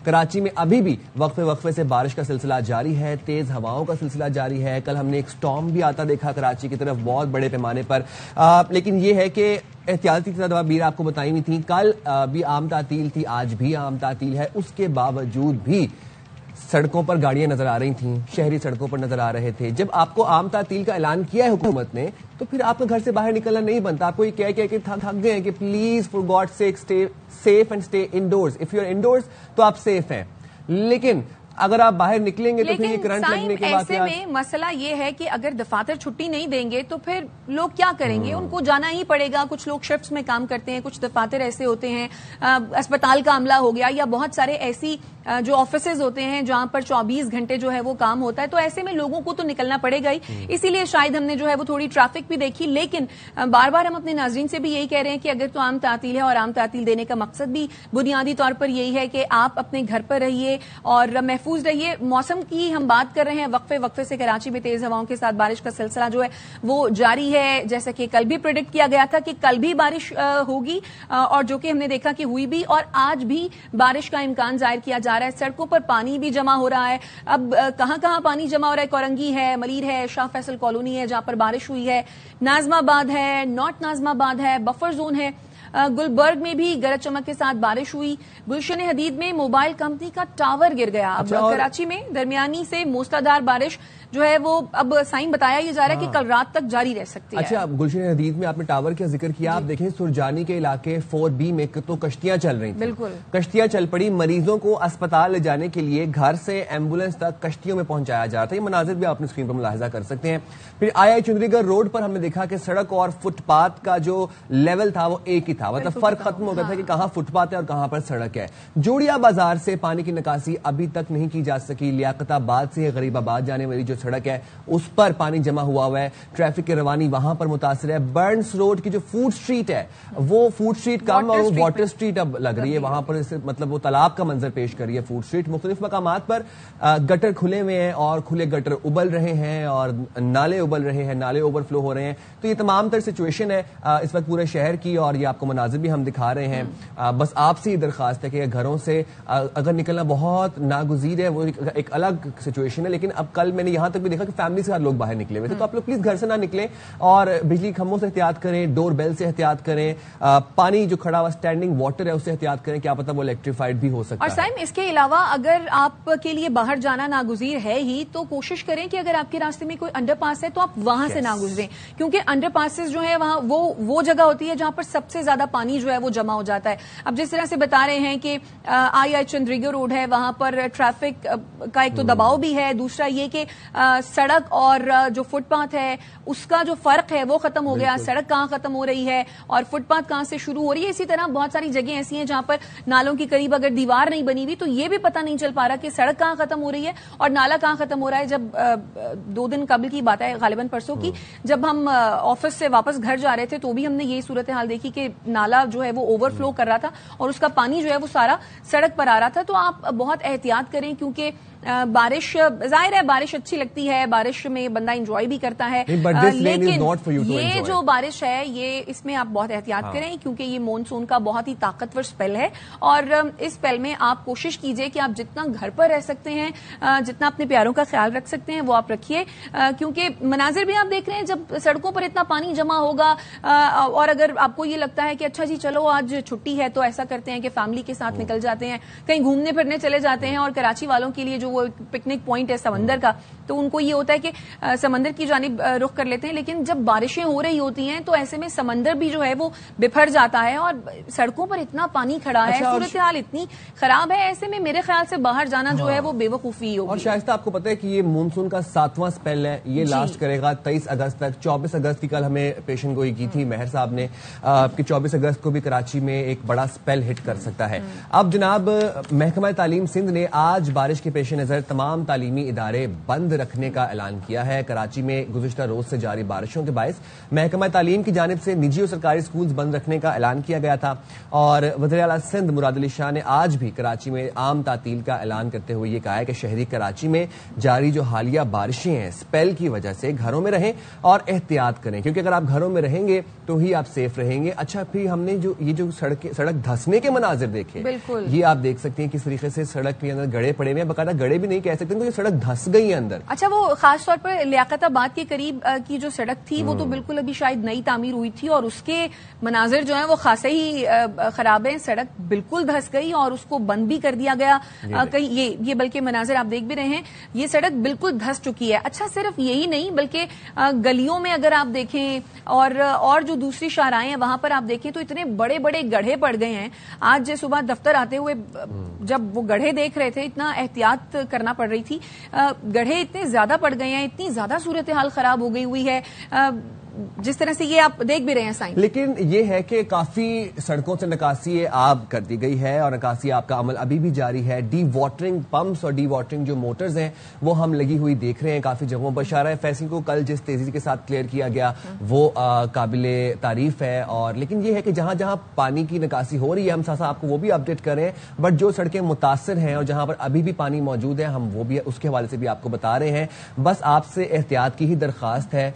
کراچی میں ابھی بھی وقفے وقفے سے بارش کا سلسلہ جاری ہے، تیز ہواؤں کا سلسلہ جاری ہے. کل ہم نے ایک سٹارم بھی آتا دیکھا کراچی کی طرف بہت بڑے پیمانے پر، لیکن یہ ہے کہ احتیاطی تدابیر آپ کو بتائی ہوئی تھیں. کل بھی عام تعطیل تھی، آج بھی عام تعطیل ہے، اس کے باوجود بھی سڑکوں پر گاڑیاں نظر آ رہی تھیں، شہری سڑکوں پر نظر آ رہے تھے. جب آپ کو عام تعطیل کا اعلان کیا ہے حکومت نے تو پھر آپ کو گھر سے باہر نکلنا نہیں بنتا. آپ کو یہ کہہ کہ تھک گئے ہیں کہ please for God sake stay safe and stay indoors. If you are indoors تو آپ سیف ہیں، لیکن اگر آپ باہر نکلیں گے تو پھر یہ کرنٹ لگنے کے بعد ایسے میں مسئلہ یہ ہے کہ اگر دفاتر چھٹی نہیں دیں گے تو پھر لوگ کیا کریں گے؟ ان کو جانا ہی پڑے گا. کچھ لوگ شفٹس میں کام کرتے ہیں، کچھ دفاتر ایسے ہوتے ہیں، اسپتال کا عملہ ہو گیا یا بہت سارے ایسی جو آفیسز ہوتے ہیں جہاں پر 24 گھنٹے جو ہے وہ کام ہوتا ہے. تو ایسے میں لوگوں کو تو نکلنا پڑے گا ہی. اسی لیے شاید ہم نے جو ہے وہ تھوڑی ٹریفک بھی دیکھی. لیکن بار بار ہم اپنے ناظرین سے بھی یہی کہہ رہے ہیں کہ اگر تو عام تعطیل ہے، اور عام تعطیل دینے کا مقصد بھی بنیادی طور پر یہی ہے کہ آپ اپنے گھر پر رہیے اور محفوظ رہیے. موسم کی ہم بات کر رہے ہیں، وقفے وقفے سے کراچی میں تیز ہواؤں کے ساتھ بارش کا سلسلہ جو ہے وہ جاری ہے. جیسا کہ کل بھی پریڈکٹ کیا گیا تھا کہ کل بھی بارش ہوگی، اور جو کہ ہم نے دیکھا کہ ہوئی بھی، اور آج بھی بارش کا امکان ظاہر کیا جا رہا ہے. سڑکوں پر پانی بھی جمع ہو رہا ہے. اب کہاں کہاں پانی جمع ہو رہا ہے؟ کورنگی ہے، ملیر ہے، شاہ فیصل کالونی ہے جہاں پر بارش ہوئی ہے، ناظم آباد ہے، نارتھ ناظم آباد ہے، بفر زون ہے، گلبرگ میں بھی گرج چمک کے ساتھ بارش ہوئی. گلشن حدید میں موبائل کمپنی کا ٹاور گر گیا. اب کراچی میں درمیانی سے موسلادھار بارش جو ہے وہ اب سائن بتایا یہ جا رہا ہے کہ کل رات تک جاری رہ سکتی ہے. اچھا، گلشن حدید میں آپ نے ٹاور کا ذکر کیا، آپ دیکھیں سرجانی کے علاقے 4B میں تو کشتیاں چل رہی تھیں. بالکل کشتیاں چل پڑی. مریضوں کو اسپتال لے جانے کے لیے گھر سے ایمبولینس تک کشتیوں میں پہنچایا جا رہا تھا. یہ مناظر بھی آپ اپنی اسکرین پر ملاحظہ کر سکتے ہیں. پھر آئی چندری گڑھ روڈ پر ہم نے دیکھا کہ سڑک اور فٹ پاتھ کا جو لیول تھا وہ ایک ہی تھا، مطلب فرق ختم ہو گیا تھا کہ کہاں فٹ پاتھ ہے اور کہاں پر سڑک ہے. جوڑیا بازار سے پانی کی نکاسی ابھی تک نہیں کی جا سکی. لیاقت آباد سے غریب آباد جانے والی جو سڑک ہے اس پر پانی جمع ہوا ہے. ٹریفک کی روانی وہاں پر متاثر ہے. برنس روڈ کی جو فوڈ سٹریٹ ہے وہ فوڈ سٹریٹ کم اور واٹر سٹریٹ اب لگ رہی ہے. وہاں پر مطلب وہ تالاب کا منظر پیش کر رہی ہے فوڈ سٹریٹ. مختلف مقامات پر گٹر کھلے ہوئے ہیں اور کھلے گٹر ابل رہے ہیں اور نالے ابل رہے ہیں، نالے اوور فلو ہو رہے ہیں. تو یہ تمام تر سچویشن ہے اس وقت پورے شہر کی، اور یہ آپ کو مناظر بھی ہم دکھا رہے ہیں. بس آپ سے درخواست ہے کہ گھروں سے اگر نکلنا بہت ناگزیر ہے، وہ ایک الگ سچویشن ہے، لیکن اب کل میں نے یہاں تک بھی دیکھا کہ فیملی سے لوگ باہر نکلے ہوئے تھے. تو آپ لوگ پلیز گھر سے نہ نکلیں اور بجلی کھمبوں سے احتیاط کریں، ڈور بیل سے احتیاط کریں، پانی جو کھڑا ہوا اسٹینڈنگ واٹر ہے اس سے احتیاط کریں، کیا پتہ وہ الیکٹریفائڈ بھی ہو سکتا ہے. اور سائم اس کے علاوہ اگر آپ کے لیے باہر جانا ناگزیر ہے ہی تو کوشش کریں کہ اگر آپ کے راستے میں کوئی انڈر پاس ہے تو آپ وہاں سے نہ گزریں، کیونکہ انڈر پاسز جو ہے وہاں وہ جگہ ہوتی ہے جہاں پر سب سے زیادہ پانی جو ہے وہ جمع ہو جاتا ہے. اب جس طرح سے بتا رہے ہیں کہ آئی چندریگڑھ روڈ ہے وہاں پر ٹریفک کا ایک تو دباؤ بھی ہے، دوسرا یہ کہ سڑک اور جو فٹ پاتھ ہے اس کا جو فرق ہے وہ ختم ہو گیا. سڑک کہاں ختم ہو رہی ہے اور فٹ پاتھ کہاں سے شروع ہو رہی ہے. اسی طرح بہت ساری جگہیں ایسی ہیں جہاں پر نالوں کے قریب اگر دیوار نہیں بنی ہوئی تو یہ بھی پتہ نہیں چل پا رہا کہ سڑک کہاں ختم ہو رہی ہے اور نالا کہاں ختم ہو رہا ہے. جب 2 دن قبل کی بات ہے، غالباً پرسوں کی، جب ہم آفس سے واپس گھر جا رہے تھے تو بھی ہم نے یہی صورتحال دیکھی کہ نالا جو ہے وہ اوور فلو کر رہا تھا اور اس کا پانی جو ہے وہ سارا سڑک پر آ رہا تھا. تو آپ بہت احتیاط کریں، کیونکہ بارش ظاہر ہے بارش اچھی لگتی ہے، بارش میں بندہ انجوائے بھی کرتا ہے، لیکن یہ جو بارش ہے یہ اس میں آپ بہت احتیاط کریں کیونکہ یہ مونسون کا بہت ہی طاقتور سپیل ہے. اور اس سپیل میں آپ کوشش کیجئے کہ آپ جتنا گھر پر رہ سکتے ہیں، جتنا اپنے پیاروں کا خیال رکھ سکتے ہیں وہ آپ رکھیے، کیونکہ مناظر بھی آپ دیکھ رہے ہیں جب سڑکوں پر اتنا پانی جمع ہوگا. اور اگر آپ کو یہ لگتا ہے کہ اچھا جی چلو آج چھٹی ہے تو ایسا کرتے ہیں کہ فیملی کے ساتھ نکل جاتے ہیں، کہیں گھومنے پھرنے چلے جاتے ہیں. اور کراچی والوں کے لیے جو وہ پکنک پوائنٹ ہے سمندر کا، تو ان کو یہ ہوتا ہے کہ سمندر کی جانب رخ کر لیتے ہیں. لیکن جب بارشیں ہو رہی ہوتی ہیں تو ایسے میں سمندر بھی جو ہے وہ بپھر جاتا ہے اور سڑکوں پر اتنا پانی کھڑا ہے، صورتحال اتنی خراب ہے. ایسے میں میرے خیال سے باہر جانا جو ہے وہ بے وقوفی ہوگی. اور شائستہ آپ کو پتہ ہے کہ یہ مونسون کا 7واں سپیل ہے، یہ لاسٹ کرے گا 23 اگست تک. 24 اگست کی کل ہمیں پیشن گوئی کی تھی مہر صاحب نے کہ 24 اگست کو بھی کراچی میں ایک بڑا سپیل ہٹ کر سکتا ہے. اب جناب محکمہ تعلیم سندھ نے آج بارش کے پیش نظر تمام تعلیمی ادارے بند رکھنے کا اعلان کیا ہے۔ کراچی میں گزشتہ روز سے جاری بارشوں کے باعث محکمہ تعلیم کی جانب سے نجی اور سرکاری سکولز بند رکھنے کا اعلان کیا گیا تھا، اور وزیر اعلیٰ سندھ مراد علی شاہ نے آج بھی کراچی میں عام تعطیل کا اعلان کرتے ہوئے یہ کہا ہے کہ شہری کراچی میں جاری جو حالیہ بارشیں ہیں اسپیل کی وجہ سے گھروں میں رہیں اور احتیاط کریں، کیونکہ اگر آپ گھروں میں رہیں گے تو ہی آپ سیف رہیں گے۔ اچھا، پھر ہم نے جو سڑک دھسنے کے مناظر دیکھے، بالکل یہ آپ دیکھ سکتے ہیں کس طریقے سے سڑک کے اندر گڑھے پڑے ہوئے ہیں، باقاعدہ گڑھے بھی نہیں کہہ سکتے کیونکہ سڑک دھس گئی ہے اندر۔ اچھا، وہ خاص طور پر لیاقت آباد کے قریب کی جو سڑک تھی وہ تو بالکل ابھی شاید نئی تعمیر ہوئی تھی، اور اس کے مناظر جو ہیں وہ خاصے ہی خراب ہیں۔ سڑک بالکل دھس گئی اور اس کو بند بھی کر دیا گیا کہیں، یہ بلکہ مناظر آپ دیکھ بھی رہے ہیں، یہ سڑک بالکل دھس چکی ہے۔ اچھا، صرف یہی نہیں بلکہ گلیوں میں اگر آپ دیکھیں اور جو دوسری شاہراہیں ہیں وہاں پر آپ دیکھیں تو اتنے بڑے بڑے گڑھے پڑ گئے ہیں۔ آج صبح دفتر آتے ہوئے جب وہ گڑھے دیکھ رہے تھے اتنا احتیاط کرنا پڑ رہی تھی، گڑھے اتنے زیادہ پڑ گئے ہیں، اتنی زیادہ صورتحال خراب ہو گئی ہوئی ہے، جس طرح سے یہ آپ دیکھ بھی رہے ہیں سائن۔ لیکن یہ ہے کہ کافی سڑکوں سے نکاسی آب کر دی گئی ہے اور نکاسی آب کا عمل ابھی بھی جاری ہے۔ ڈی واٹرنگ پمپس اور ڈی واٹرنگ جو موٹرز ہیں وہ ہم لگی ہوئی دیکھ رہے ہیں کافی جگہوں پر۔ شارع فیصل کو کل جس تیزی کے ساتھ کلیئر کیا گیا وہ قابل تعریف ہے، اور لیکن یہ ہے کہ جہاں جہاں پانی کی نکاسی ہو رہی ہے ہم ساتھ آپ کو وہ بھی اپڈیٹ کر رہے ہیں، بٹ جو سڑکیں متاثر ہیں اور جہاں پر ابھی بھی پانی موجود ہے ہم وہ بھی اس کے حوالے سے بھی آپ کو بتا رہے ہیں۔ بس آپ سے احتیاط کی ہی درخواست ہے،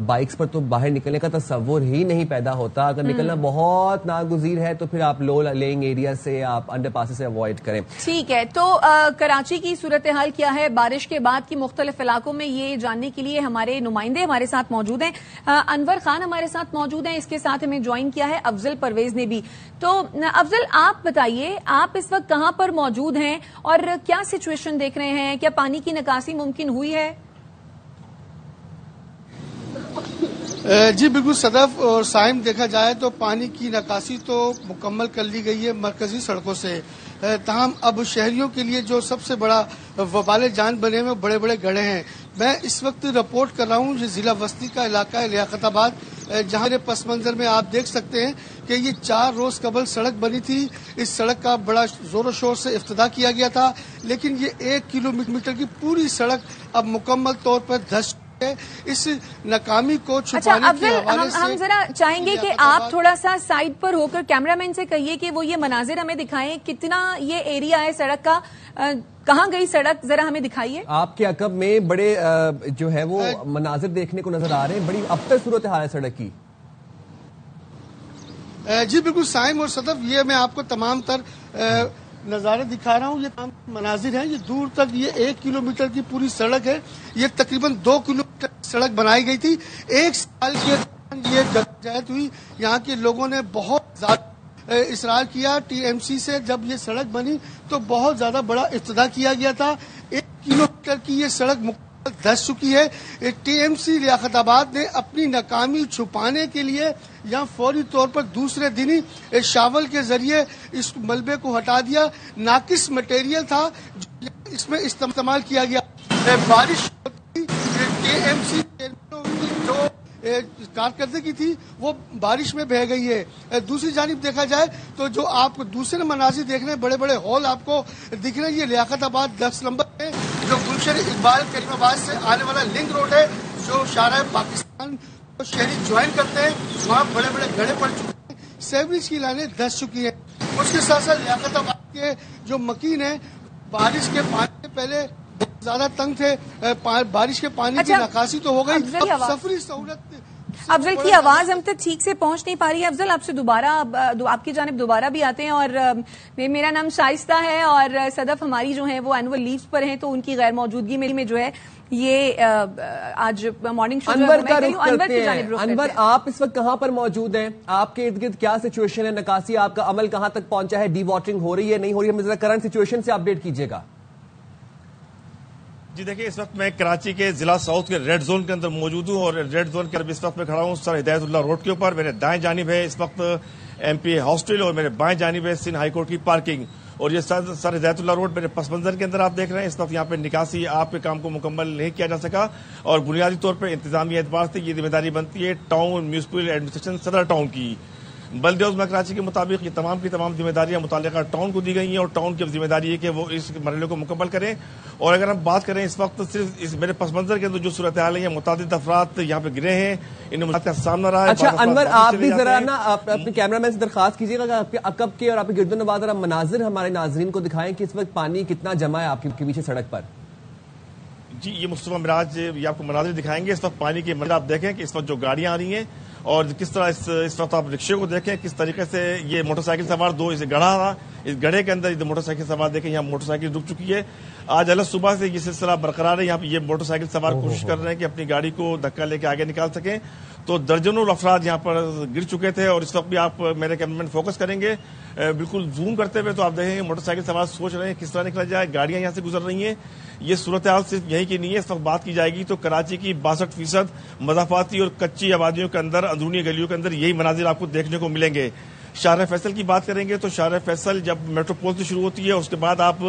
بائکس پر تو باہر نکلنے کا تصور ہی نہیں پیدا ہوتا، اگر نکلنا بہت ناگزیر ہے تو پھر آپ لو لینگ ایریا سے، آپ انڈر پاسز سے اوائڈ کریں۔ ٹھیک ہے، تو کراچی کی صورتحال کیا ہے بارش کے بعد کی مختلف علاقوں میں، یہ جاننے کے لیے ہمارے نمائندے ہمارے ساتھ موجود ہیں۔ انور خان ہمارے ساتھ موجود ہیں، اس کے ساتھ ہمیں جوائن کیا ہے افضل پرویز نے بھی۔ تو افضل، آپ بتائیے آپ اس وقت کہاں پر موجود ہیں اور کیا سچویشن دیکھ رہے ہیں؟ کیا پانی کی نکاسی ممکن ہوئی ہے؟ جی بالکل صدف اور سائم، دیکھا جائے تو پانی کی نکاسی تو مکمل کر لی گئی ہے مرکزی سڑکوں سے، تاہم اب شہریوں کے لیے جو سب سے بڑا وبال جان بنے ہوئے بڑے بڑے گڑھے ہیں۔ میں اس وقت رپورٹ کر رہا ہوں یہ ضلع وسطی کا علاقہ ہے لیاقت آباد، جہاں پس منظر میں آپ دیکھ سکتے ہیں کہ یہ 4 روز قبل سڑک بنی تھی۔ اس سڑک کا بڑا زور و شور سے افتتاح کیا گیا تھا، لیکن یہ 1 کلومیٹر کی پوری سڑک اب مکمل طور پر دھس اس ناکامی کو چھپانے کے حوالے سے۔ ہم ذرا چاہیں گے کہ آپ تھوڑا سا سائڈ پر ہو کر کیمرہ مین سے کہیے کہ وہ یہ مناظر ہمیں دکھائیں، کتنا یہ ایریا ہے سڑک کا، کہاں گئی سڑک، ذرا ہمیں دکھائیے۔ آپ کے عقب میں بڑے جو ہے وہ مناظر دیکھنے کو نظر آ رہے ہیں، بڑی ابتر صورتحال ہے سڑک کی۔ جی بالکل سائم اور صدف، یہ میں آپ کو تمام تر نظارے دکھا رہا ہوں، یہ تمام مناظر ہیں، یہ دور تک یہ 1 کلومیٹر کی پوری سڑک ہے، یہ تقریباً 2 کلومیٹر سڑک بنائی گئی تھی۔ 1 سال کے دوران یہ جدوجہد ہوئی، یہاں کے لوگوں نے بہت زیادہ اصرار کیا، ٹی ایم سی سے جب یہ سڑک بنی تو بہت زیادہ بڑا افتتاح کیا گیا تھا۔ 1 کلومیٹر کی یہ سڑک مکمل دھس چکی ہے۔ ٹی ایم سی لیاقت آباد نے اپنی ناکامی چھپانے کے لیے یا فوری طور پر دوسرے دن ہی شاول کے ذریعے اس ملبے کو ہٹا دیا۔ ناقص مٹیریل تھا جو اس میں استعمال کیا گیا۔ بارش ٹی ایم سی جو کارکردگی تھی وہ بارش میں بہہ گئی ہے۔ دوسری جانب دیکھا جائے تو جو آپ دوسرے مناظر دیکھ رہے ہیں، بڑے بڑے ہال آپ کو دکھ رہے ہیں، یہ لیاقت آباد 10 نمبر ہے، جو گلشن اقبال کریم آباد سے آنے والا لنک روڈ ہے، جو شارع پاکستان کو شہری جوائن کرتے ہیں، وہاں بڑے بڑے گڑھے پڑ چکے ہیں، سیوریج کی لائنیں دھس چکی ہیں۔ اس کے ساتھ ساتھ لیاقت آباد کے جو مکین ہیں بارش کے پانی سے پہلے بہت زیادہ تنگ تھے، بارش کے پانی کی نکاسی تو ہو گئی، اب سفری سہولت۔ افضل کی آواز ہم تک ٹھیک سے پہنچ نہیں پا رہی ہے۔ افضل، آپ سے دوبارہ آپ کی جانب دوبارہ بھی آتے ہیں، اور میرا نام شائستہ ہے اور صدف ہماری جو ہیں وہ اینول لیوز پر ہیں، تو ان کی غیر موجودگی میں جو ہے یہ آج مارننگ شو انور کا رخ کرتے ہیں۔ انور، آپ اس وقت کہاں پر موجود ہیں؟ آپ کے ارد گرد کیا سچویشن ہے؟ نکاسی آپ کا عمل کہاں تک پہنچا ہے؟ ڈی واٹرنگ ہو رہی ہے نہیں ہو رہی ہے؟ ہمیں ذرا کرنٹ سچویشن سے اپڈیٹ کیجیے گا۔ جی دیکھیں، اس وقت میں کراچی کے ضلع ساؤتھ کے ریڈ زون کے اندر موجود ہوں، اور ریڈ زون کے اندر اس وقت میں کھڑا ہوں سر ہدایت اللہ روڈ کے اوپر۔ میرے دائیں جانب ہے اس وقت ایم پی ہاسٹل، اور میرے بائیں جانب ہے سندھ ہائی کورٹ کی پارکنگ، اور یہ سر ہدایت اللہ روڈ میرے پس منظر کے اندر آپ دیکھ رہے ہیں۔ اس وقت یہاں پہ نکاسی آپ کے کام کو مکمل نہیں کیا جا سکا، اور بنیادی طور پہ انتظامیہ اعتبار سے یہ ذمہ داری بنتی ہے ٹاؤن میونسپل ایڈمنسٹریشن صدر ٹاؤن کی۔ بلدیہ عظمیٰ کراچی کے مطابق یہ تمام کی تمام ذمہ داریاں متعلقہ ٹاؤن کو دی گئی ہیں اور ٹاؤن کی ذمہ داری ہے کہ وہ اس مرحلے کو مکمل کریں. اور اگر ہم بات کریں اس وقت صرف اس میرے پس منظر کے اندر جو صورتحال ہے، متعدد افراد یہاں پہ گرے ہیں، ان مشکلات کا سامنا رہا ہے. اچھا انور، آپ بھی ذرا نا اپنے کیمرہ مین سے درخواست کیجیے گا کہ آپ کے عقب کے اور آپ کے گرد و نواح ذرا مناظر ہمارے ناظرین کو دکھائیں کہ اس وقت پانی کتنا جمع ہے آپ کے پیچھے سڑک پر. جی یہ مصطفیٰ مراج یہ آپ کو مناظر دکھائیں گے. اس وقت پانی کے منظر آپ دیکھیں کہ اس وقت جو گاڑیاں آ رہی ہیں اور کس طرح اس وقت آپ رکشے کو دیکھیں کس طریقے سے یہ موٹر سائیکل سوار دو اسے گڑھا رہا، اس گڑھے کے اندر موٹر سائیکل سوار دیکھیں یہاں موٹر سائیکل رک چکی ہے. آج الگ صبح سے یہ سلسلہ برقرار ہے. یہاں پہ یہ موٹر سائیکل سوار کوشش کر رہے ہیں کہ اپنی گاڑی کو دھکا لے کے آگے نکال سکیں. تو درجنوں افراد یہاں پر گر چکے تھے اور اس وقت بھی آپ میرے کیمرہ مین فوکس کریں گے بالکل زوم کرتے ہوئے تو آپ دیکھیں گے موٹر سائیکل سوار سوچ رہے ہیں کس طرح نکلا جائے. گاڑیاں یہاں سے گزر رہی ہیں. یہ صورتحال صرف یہیں کی نہیں ہے. اس وقت بات کی جائے گی تو کراچی کی 62% مضافاتی اور کچی آبادیوں کے اندر اندرونی گلیوں کے اندر یہی مناظر آپ کو دیکھنے کو ملیں گے. شارع فیصل کی بات کریں گے تو شارع فیصل جب میٹروپول سے شروع ہوتی ہے اس کے بعد آپ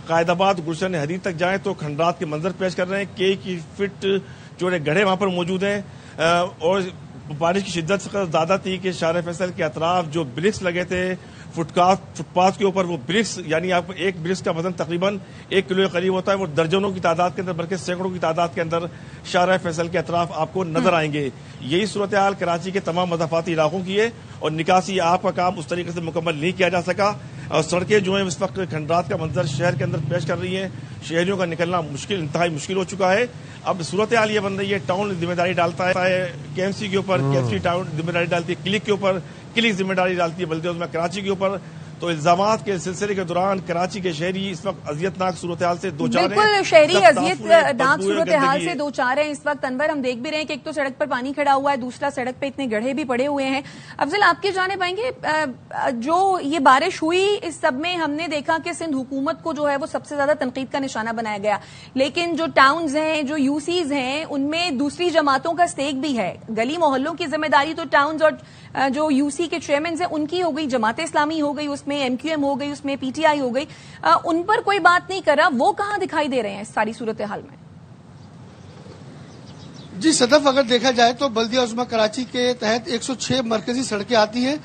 قائد آباد گلشن حریر تک جائیں تو کھنڈرات کے منظر پیش کر رہے ہیں. کئی فٹ چوڑے گڑھے وہاں پر موجود ہیں اور بارش کی شدت زیادہ تھی کہ شارع فیصل کے اطراف جو برکس لگے تھے فٹ پاتھ کے اوپر، وہ برکس یعنی آپ ایک برکس کا وزن تقریباً 1 کلو کے قریب ہوتا ہے. وہ درجنوں کی تعداد کے اندر بلکہ سینکڑوں کی تعداد کے اندر شارع فیصل کے اطراف آپ کو نظر آئیں گے. یہی صورتحال کراچی کے تمام مضافاتی علاقوں کی ہے اور نکاسی آپ کا کام اس طریقے سے مکمل نہیں کیا جا سکا. اور سڑکیں جو ہیں اس وقت کھنڈرات کا منظر شہر کے اندر پیش کر رہی ہیں. شہریوں کا نکلنا انتہائی مشکل ہو چکا ہے. اب صورتحال یہ بن رہی ہے ٹاؤن ذمہ داری ڈالتا ہے کے ایم سی کے اوپر، کے ایم سی ٹاؤن ذمہ داری ڈالتی ہے کلک کے اوپر، کلک ذمہ داری ڈالتی ہے بلدیہ عظمیٰ کراچی کے اوپر. تو الزامات کے سلسلے کے دوران کراچی کے شہری اس وقت اذیت ناک صورتحال سے دو چار ہیں. بالکل شہری اذیت ناک صورتحال سے دو چار ہیں اس وقت. انور ہم دیکھ بھی رہے ہیں کہ ایک تو سڑک پر پانی کھڑا ہوا ہے، دوسرا سڑک پہ اتنے گڑھے بھی پڑے ہوئے ہیں. افضل آپ کی جانب آئیں گے، جو یہ بارش ہوئی اس سب میں ہم نے دیکھا کہ سندھ حکومت کو جو ہے وہ سب سے زیادہ تنقید کا نشانہ بنایا گیا، لیکن جو ٹاؤنز ہیں جو یو سیز ہیں ان میں دوسری جماعتوں کا اسٹیک بھی ہے. گلی محلوں کی ذمہ داری تو ٹاؤنز اور جو یو سی کے چیئرمینز ہیں ان کی ہو گئی، جماعت اسلامی ہو گئی، اس میں ایم کیو ایم ہو گئی، اس میں پی ٹی آئی ہو گئی. ان پر کوئی بات نہیں کر رہا. وہ کہاں دکھائی دے رہے ہیں اس ساری صورتحال میں؟ جی صدف، اگر دیکھا جائے تو بلدیہ عظمیٰ کراچی کے تحت 106 مرکزی سڑکیں آتی ہیں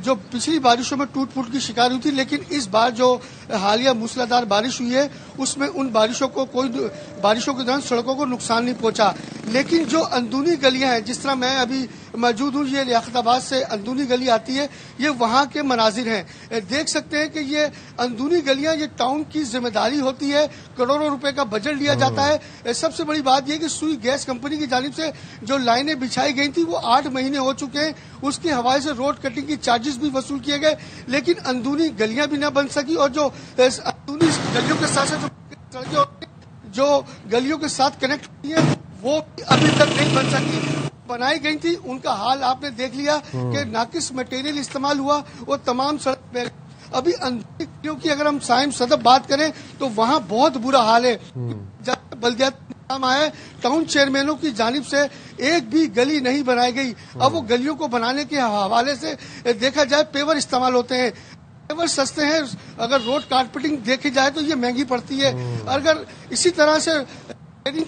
جو پچھلی بارشوں میں ٹوٹ پھوٹ کی شکار ہوئی تھی، لیکن اس بار جو حالیہ موسلادھار بارش ہوئی ہے اس میں ان بارشوں کے دوران سڑکوں کو نقصان نہیں پہنچا. لیکن جو اندرونی گلیاں ہیں، جس طرح میں ابھی موجود ہوں، یہ لیاقت آباد سے اندرونی گلی آتی ہے، یہ وہاں کے مناظر ہیں. دیکھ سکتے ہیں کہ یہ اندرونی گلیاں یہ ٹاؤن کی ذمہ داری ہوتی ہے، کروڑوں روپے کا بجٹ لیا جاتا ہے. سب سے بڑی بات یہ کہ سوئی گیس کمپنی کی جانب سے جو لائنیں بچھائی گئی تھی وہ 8 مہینے ہو چکے ہیں. اس کے حوالے سے روڈ کٹنگ کی چارجز بھی وصول کیے گئے، لیکن اندرونی گلیاں بھی نہ بن سکی. اور جو اندرونی گلیوں کے ساتھ سڑکیں جو گلیوں کے ساتھ کنیکٹ ہوتی ہیں وہ ابھی تک نہیں بن سکی. بنائی گئی تھی ان کا حال آپ نے دیکھ لیا کہ ناقص مٹیریل استعمال ہوا، وہ تمام سڑک ابھی اندرونی گلیوں کی اگر ہم سائم صدف بات کریں تو وہاں بہت برا حال ہے. جب بلدیاتی نظام آیا ٹاؤن چیئرمینوں کی جانب سے ایک بھی گلی نہیں بنائی گئی. اب وہ گلیوں کو بنانے کے حوالے سے دیکھا جائے پیور استعمال ہوتے ہیں، پیور سستے ہیں. اگر روڈ کارپیٹنگ دیکھی جائے تو یہ مہنگی پڑتی ہے. اگر اسی طرح سے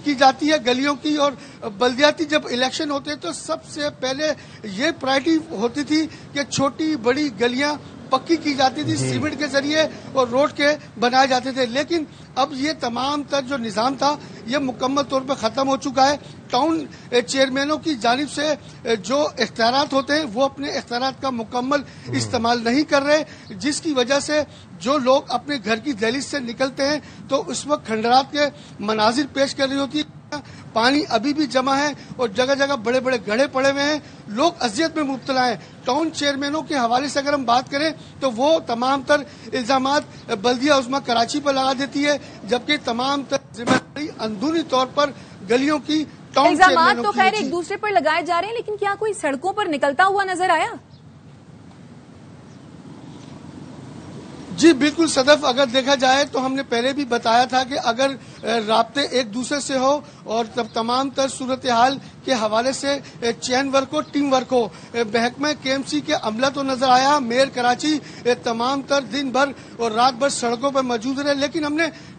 کی جاتی ہے گلیوں کی، اور بلدیاتی جب الیکشن ہوتے ہیں تو سب سے پہلے یہ پرائرٹی ہوتی تھی کہ چھوٹی بڑی گلیاں پکی کی جاتی تھی سیمنٹ کے ذریعے اور روڈ کے بنائے جاتے تھے. لیکن اب یہ تمام تر جو نظام تھا یہ مکمل طور پہ ختم ہو چکا ہے. ٹاؤن چیئرمینوں کی جانب سے جو اختیارات ہوتے ہیں وہ اپنے اختیارات کا مکمل استعمال نہیں کر رہے، جس کی وجہ سے جو لوگ اپنے گھر کی دہلیز سے نکلتے ہیں تو اس وقت کھنڈرات کے مناظر پیش کر رہی ہوتی ہے. پانی ابھی بھی جمع ہے اور جگہ جگہ بڑے بڑے گڑھے پڑے ہوئے ہیں، لوگ اذیت میں مبتلا ہیں. ٹاؤن چیئرمینوں کے حوالے سے اگر ہم بات کریں تو وہ تمام تر الزامات بلدیہ عظمیٰ کراچی پر لگا دیتی ہے، جبکہ تمام تر ذمہ داری اندرونی طور پر گلیوں کی ٹاؤن چیئرمینوں کی. الزامات تو خیر ایک دوسرے پر لگائے جا رہے ہیں، لیکن کیا کوئی سڑکوں پر نکلتا ہوا نظر آیا؟ جی بالکل صدف، اگر دیکھا جائے تو ہم نے پہلے بھی بتایا تھا کہ اگر رابطے ایک دوسرے سے ہو اور تمام تر صورتحال کے حوالے سے چین ورک ہو، ٹیم ورک ہو. محکمہ کے ایم سی کے عملہ تو نظر آیا، میئر کراچی تمام تر دن بھر اور رات بھر سڑکوں پر موجود رہے، لیکن ہم نے